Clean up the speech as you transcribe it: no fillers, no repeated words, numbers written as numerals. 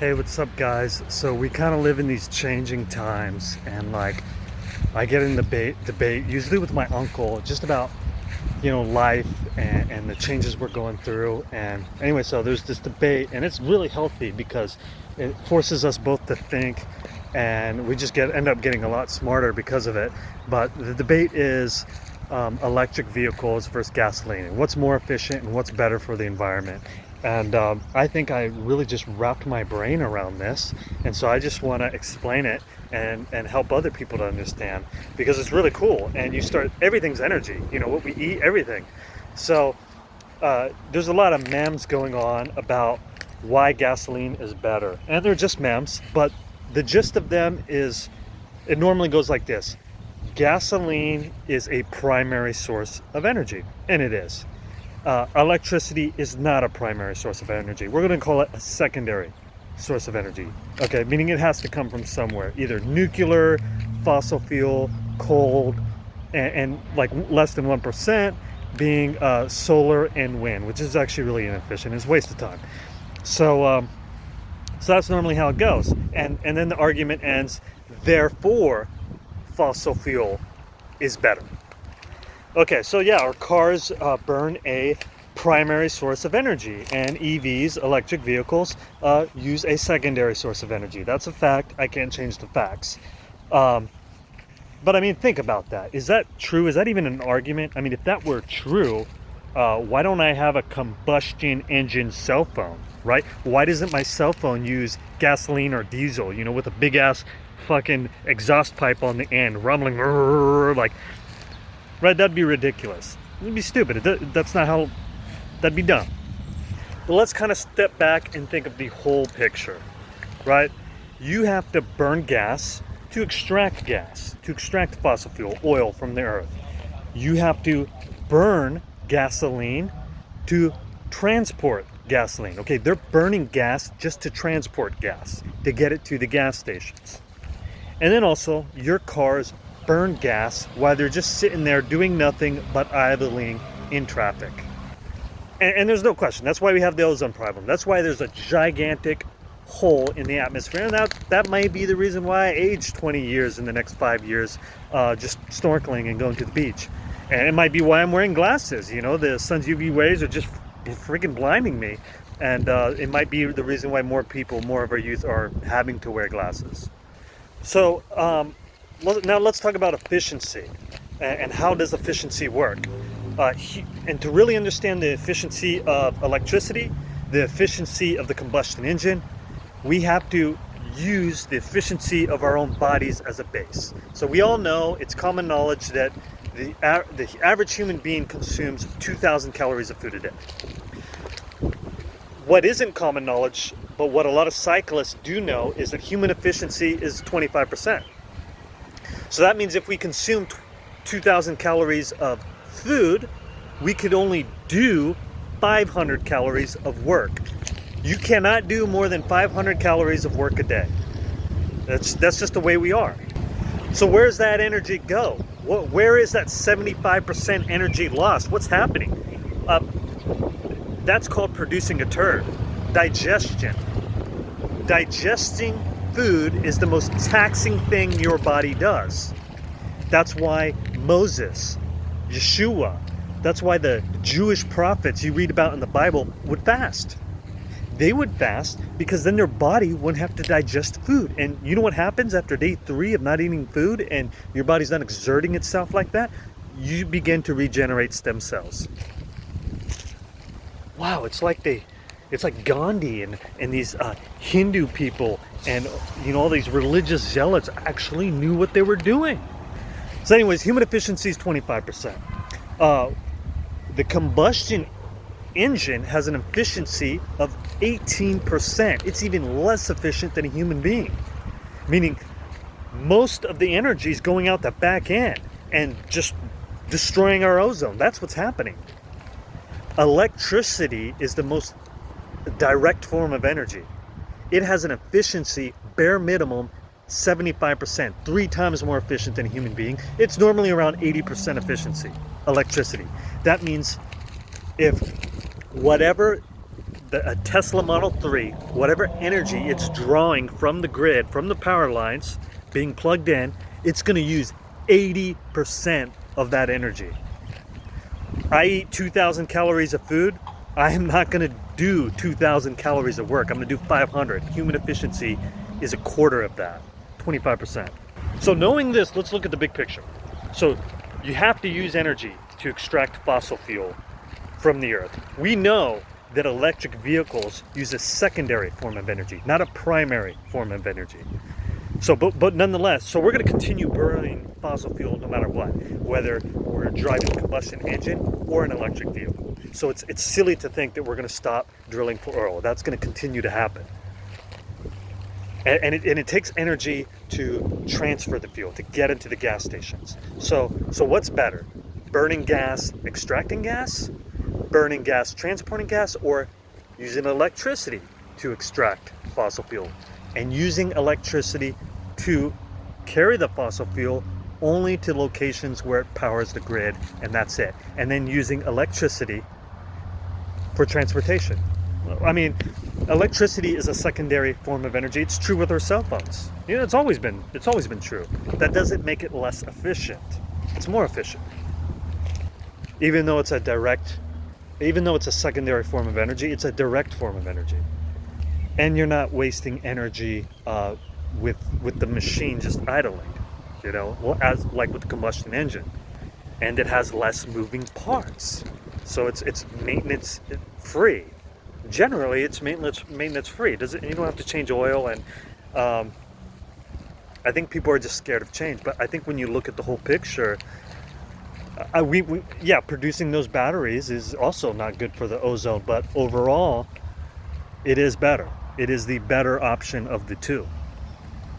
Hey, what's up, guys? So we kind of live in these changing times, and like I get in debate usually with my uncle just about life and the changes we're going through. And anyway, so there's this debate, and it's really healthy because it forces us both to think, and we just end up getting a lot smarter because of it. But the debate is electric vehicles versus gasoline, and what's more efficient and what's better for the environment. And I think I really just wrapped my brain around this, and so I just want to explain it and help other people to understand, because it's really cool. And everything's energy, what we eat, everything. So there's a lot of memes going on about why gasoline is better, and they're just memes, but the gist of them is it normally goes like this: gasoline is a primary source of energy, and it is. Electricity is not a primary source of energy. We're going to call it a secondary source of energy. Okay, meaning it has to come from somewhere, either nuclear, fossil fuel, coal, and like less than 1% being solar and wind, which is actually really inefficient. It's a waste of time. So that's normally how it goes. And then the argument ends, therefore, fossil fuel is better. Okay, so yeah, our cars burn a primary source of energy, and EVs, electric vehicles, use a secondary source of energy. That's a fact. I can't change the facts. But I mean, think about that. Is that true? Is that even an argument? I mean, if that were true, why don't I have a combustion engine cell phone, right? Why doesn't my cell phone use gasoline or diesel, with a big ass fucking exhaust pipe on the end, rumbling, like... Right, that'd be ridiculous. It'd be stupid. That's not how... That'd be dumb. But let's kind of step back and think of the whole picture, right? You have to burn gas to extract fossil fuel, oil from the earth. You have to burn gasoline to transport gasoline. Okay, they're burning gas just to transport gas, to get it to the gas stations. And then also, your cars burn gas while they're just sitting there doing nothing but idling in traffic. And there's no question, that's why we have the ozone problem. That's why there's a gigantic hole in the atmosphere, and that might be the reason why I age 20 years in the next 5 years, just snorkeling and going to the beach. And it might be why I'm wearing glasses. The sun's UV rays are just freaking blinding me, and it might be the reason why more of our youth are having to wear glasses. So now let's talk about efficiency, and how does efficiency work. And to really understand the efficiency of electricity, the efficiency of the combustion engine, we have to use the efficiency of our own bodies as a base. So we all know, it's common knowledge, that the average human being consumes 2,000 calories of food a day. What isn't common knowledge, but what a lot of cyclists do know, is that human efficiency is 25%. So that means if we consume 2,000 calories of food, we could only do 500 calories of work. You cannot do more than 500 calories of work a day. That's just the way we are. So where's that energy go? Where is that 75% energy lost? What's happening? That's called producing a turd. Digestion. Digesting food is the most taxing thing your body does. That's why Moses, Yeshua, that's why the Jewish prophets you read about in the Bible would fast. They would fast because then their body wouldn't have to digest food. And you know what happens after day 3 of not eating food and your body's not exerting itself like that? You begin to regenerate stem cells. Wow, it's like Gandhi and these Hindu people and all these religious zealots actually knew what they were doing. So anyways, human efficiency is 25%. The combustion engine has an efficiency of 18%. It's even less efficient than a human being, meaning most of the energy is going out the back end and just destroying our ozone. That's what's happening. Electricity is the most direct form of energy. It has an efficiency, bare minimum, 75%, 3 times more efficient than a human being. It's normally around 80% efficiency, electricity. That means if whatever a Tesla Model 3, whatever energy it's drawing from the grid, from the power lines being plugged in, it's going to use 80% of that energy. I eat 2,000 calories of food. I am not going to do 2,000 calories of work. I'm going to do 500. Human efficiency is a quarter of that, 25%. So knowing this, let's look at the big picture. So you have to use energy to extract fossil fuel from the earth. We know that electric vehicles use a secondary form of energy, not a primary form of energy. So, but nonetheless, so we're going to continue burning fossil fuel no matter what, whether we're driving a combustion engine or an electric vehicle. So it's silly to think that we're going to stop drilling for oil. That's going to continue to happen. And it takes energy to transfer the fuel, to get into the gas stations. So what's better? Burning gas, extracting gas? Burning gas, transporting gas? Or using electricity to extract fossil fuel? And using electricity to carry the fossil fuel only to locations where it powers the grid, and that's it. And then using electricity for transportation. I mean, electricity is a secondary form of energy. It's true with our cell phones. You know, it's always been true. That doesn't make it less efficient. It's more efficient. Even though it's a secondary form of energy, it's a direct form of energy. And you're not wasting energy with the machine just idling, you know, well, as like with the combustion engine. And it has less moving parts. So it's maintenance free. Generally, it's maintenance free. You don't have to change oil, and I think people are just scared of change. But I think when you look at the whole picture, producing those batteries is also not good for the ozone. But overall, it is better. It is the better option of the two.